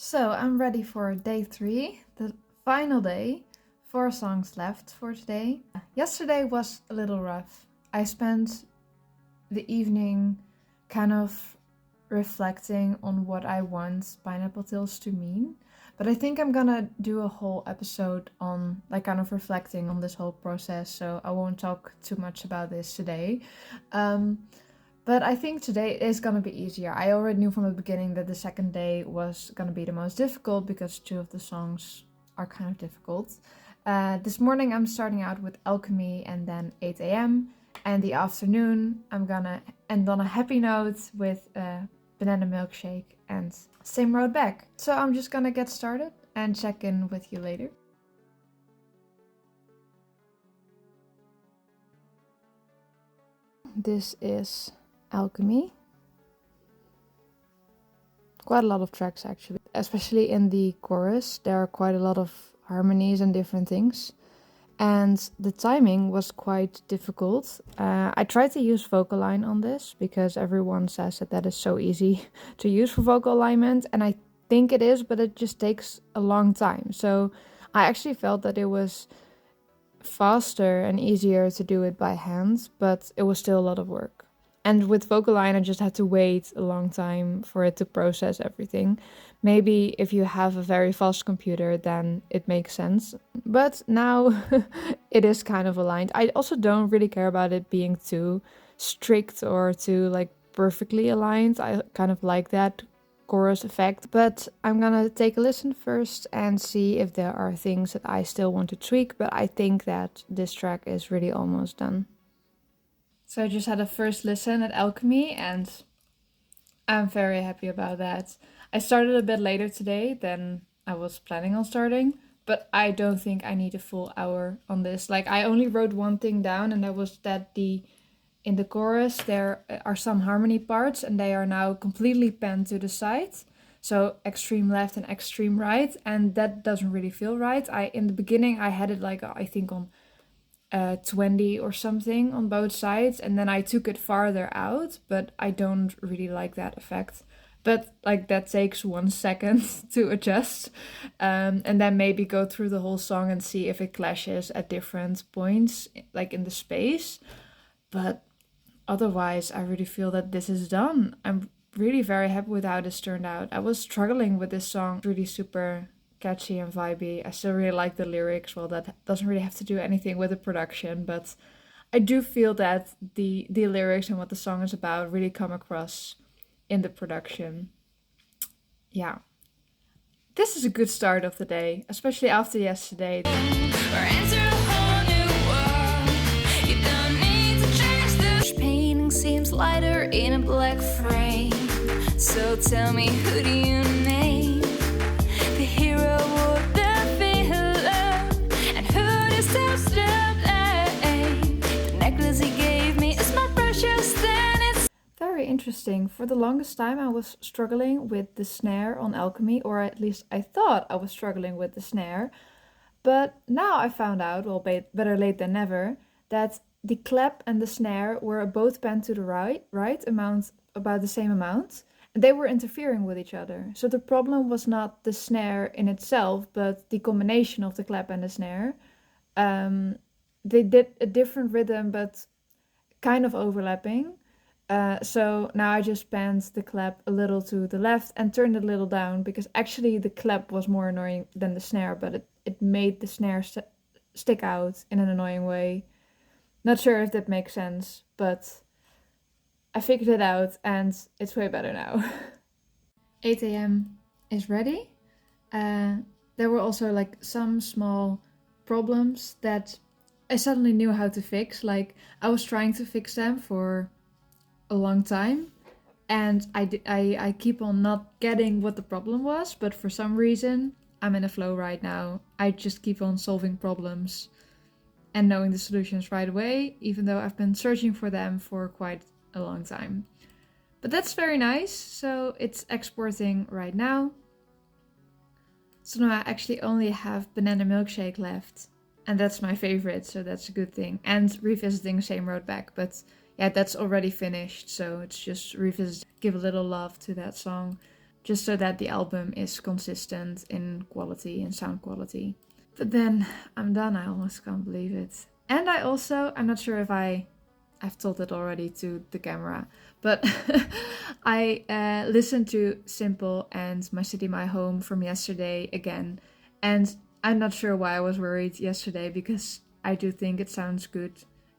So I'm ready for day 3, the final day. 4 songs left for today. Yesterday was a little rough. I spent the evening kind of reflecting on what I want Pineapple Tills to mean. But I think I'm gonna do a whole episode on kind of reflecting on this whole process, so I won't talk too much about this today. But I think today is gonna be easier. I already knew from the beginning that the second day was gonna be the most difficult because 2 of the songs are kind of difficult. This morning I'm starting out with Alchemy and then 8 a.m. And the afternoon I'm gonna end on a happy note with Banana Milkshake and Same Road Back. So I'm just gonna get started and check in with you later. This is Alchemy. Quite a lot of tracks actually, especially in the chorus. There are quite a lot of harmonies and different things. And the timing was quite difficult. I tried to use vocal line on this because everyone says that is so easy to use for vocal alignment. And I think it is, but it just takes a long time. So I actually felt that it was faster and easier to do it by hand, but it was still a lot of work. And with vocal line, I just had to wait a long time for it to process everything. Maybe if you have a very fast computer, then it makes sense. But now it is kind of aligned. I also don't really care about it being too strict or too perfectly aligned. I kind of like that chorus effect. But I'm gonna take a listen first and see if there are things that I still want to tweak. But I think that this track is really almost done. So I just had a first listen at Alchemy and I'm very happy about that. I started a bit later today than I was planning on starting, but I don't think I need a full hour on this. I only wrote one thing down, and that was that in the chorus there are some harmony parts and they are now completely panned to the side. So extreme left and extreme right, and that doesn't really feel right. In the beginning I had it I think on 20 or something on both sides, and then I took it farther out, but I don't really like that effect. But that takes 1 second to adjust, and then maybe go through the whole song and see if it clashes at different points in the space. But otherwise I really feel that this is done. I'm really very happy with how this turned out. I was struggling with this song, really super catchy and vibey. I still really like the lyrics. Well, that doesn't really have to do anything with the production, but I do feel that the lyrics and what the song is about really come across in the production. Yeah. This is a good start of the day, especially after yesterday. Painting seems lighter in a black frame. So tell me, who do you name? The hero or the villain? And who deserves the blame? The necklace he gave me is more precious than it's... Very interesting. For the longest time I was struggling with the snare on Alchemy, or at least I thought I was struggling with the snare. But now I found out, well, better late than never, that the clap and the snare were both panned to the right amount, about the same amount. And they were interfering with each other. So the problem was not the snare in itself, but the combination of the clap and the snare. They did a different rhythm, but kind of overlapping. So now I just panned the clap a little to the left and turned it a little down, because actually the clap was more annoying than the snare, but it made the snare stick out in an annoying way. Not sure if that makes sense, but I figured it out and it's way better now. 8 a.m. is ready. There were also some small problems that I suddenly knew how to fix. I was trying to fix them for a long time, and I keep on not getting what the problem was, but for some reason I'm in a flow right now. I just keep on solving problems and knowing the solutions right away, even though I've been searching for them for quite a long time. But that's very nice. So it's exporting right now. So now I actually only have Banana Milkshake left, and that's my favorite, so that's a good thing. And revisiting Same Road Back, but yeah, that's already finished, so it's just revisit, give a little love to that song. just so that the album is consistent in quality and sound quality. But then I'm done. I almost can't believe it. And I'm not sure if I've told it already to the camera, but I listened to Simple and My City, My Home from yesterday again. And I'm not sure why I was worried yesterday, because I do think it sounds good.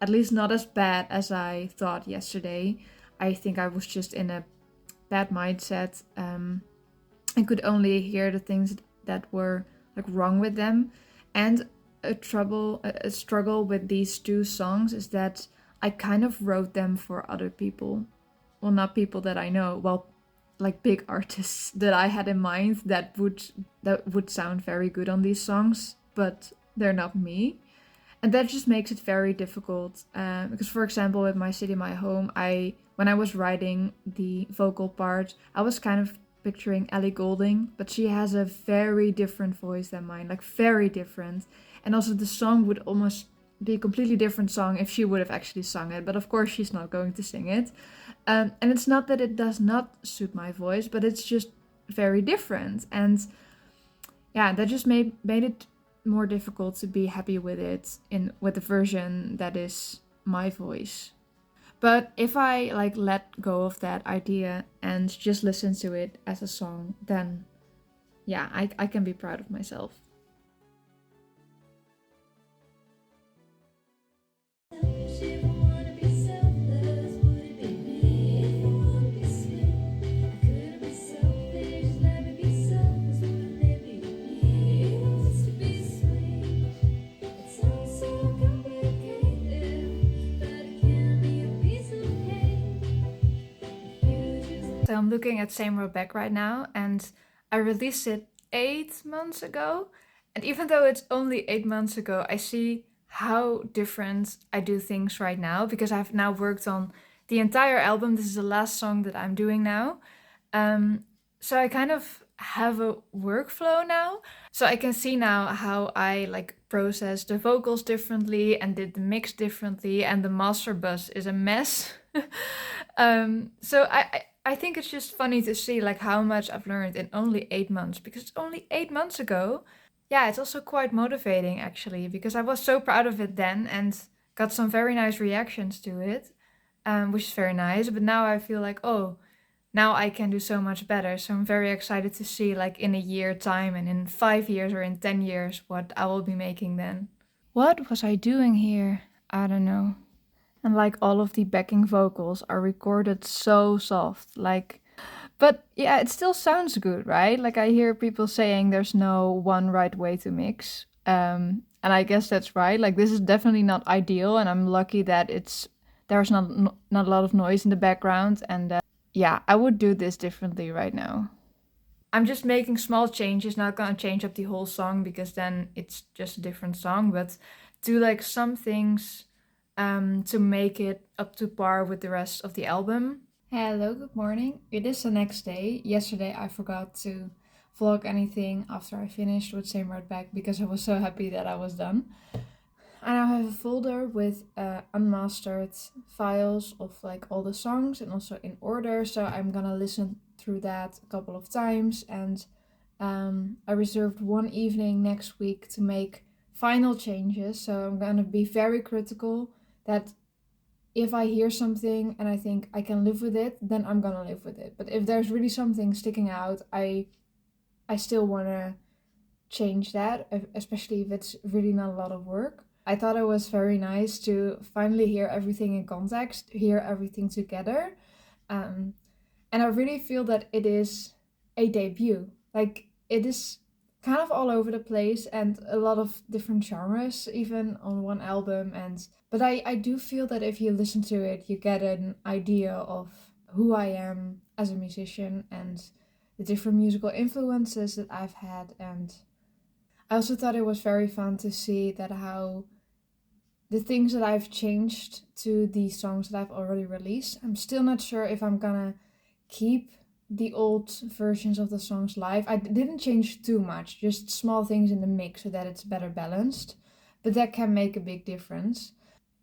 At least not as bad as I thought yesterday. I think I was just in a bad mindset. I could only hear the things that were like wrong with them. And a struggle with these two songs is that I kind of wrote them for other people. Well, not people that I know. Well, like big artists that I had in mind that would sound very good on these songs, but they're not me. And that just makes it very difficult. Because, for example, with My City, My Home, when I was writing the vocal part, I was kind of picturing Ellie Goulding, but she has a very different voice than mine, like very different. And also the song would almost be a completely different song if she would have actually sung it, but of course she's not going to sing it. And it's not that it does not suit my voice, but it's just very different. And yeah, that just made it more difficult to be happy with it with the version that is my voice. But if I like let go of that idea and just listen to it as a song, then yeah, I can be proud of myself. So I'm looking at Same Road Back right now, and I released it 8 months ago. And even though it's only 8 months ago, I see how different I do things right now, because I've now worked on the entire album. This is the last song that I'm doing now. So I kind of have a workflow now. So I can see now how I like process the vocals differently and did the mix differently, and the master bus is a mess. So I think it's just funny to see like how much I've learned in only 8 months, because it's only 8 months ago. Yeah, it's also quite motivating actually, because I was so proud of it then and got some very nice reactions to it, which is very nice. But now I feel like, oh, now I can do so much better. So I'm very excited to see like in a year time and in 5 years or in 10 years what I will be making then. What was I doing here? I don't know. And like all of the backing vocals are recorded so soft, like, but yeah, it still sounds good, right? Like I hear people saying there's no one right way to mix. And I guess that's right. Like this is definitely not ideal, and I'm lucky that there's not a lot of noise in the background. And yeah, I would do this differently right now. I'm just making small changes, not gonna change up the whole song because then it's just a different song, but do like some things to make it up to par with the rest of the album. Hello, good morning. It is the next day. Yesterday I forgot to vlog anything after I finished with Same Right Back because I was so happy that I was done. I now have a folder with unmastered files of like all the songs and also in order, so I'm gonna listen through that a couple of times, and I reserved one evening next week to make final changes, so I'm gonna be very critical that if I hear something and I think I can live with it, then I'm gonna live with it. But if there's really something sticking out, I still wanna change that, especially if it's really not a lot of work. I thought it was very nice to finally hear everything in context, hear everything together. And I really feel that it is a debut. Like, it is kind of all over the place and a lot of different genres, even on one album. But I do feel that if you listen to it, you get an idea of who I am as a musician and the different musical influences that I've had. And I also thought it was very fun to see that how the things that I've changed to the songs that I've already released. I'm still not sure if I'm gonna keep the old versions of the songs live. I didn't change too much, just small things in the mix so that it's better balanced, but that can make a big difference.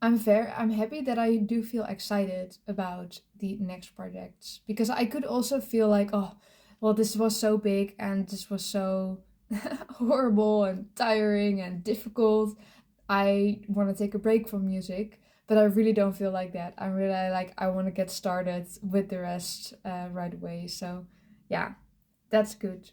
I'm happy that I do feel excited about the next projects, because I could also feel like, oh, well, this was so big and this was so horrible and tiring and difficult. I want to take a break from music, but I really don't feel like that. I'm really like, I want to get started with the rest right away. So, yeah, that's good.